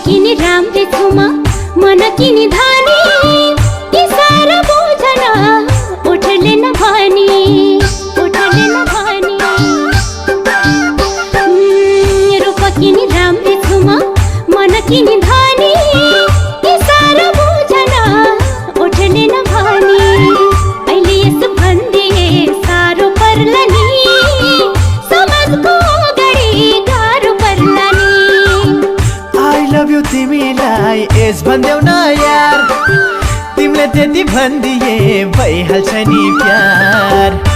किनी राम्रै छु म मन किनी धानी इसारा बुझन उठले न भनी रूप किनी राम्रै छु म मन किनी धानी इसारा बुझन उठले न भनी अहिले यस भन्दिए साह्रो पर्ला नि समाजको अगाडि गाह्रो पर्ला नि आई लभ यु तिमीलाई एज भन्देऊ न यार तिमीले त्यति भन्दिए भइहाल्छ नि प्यार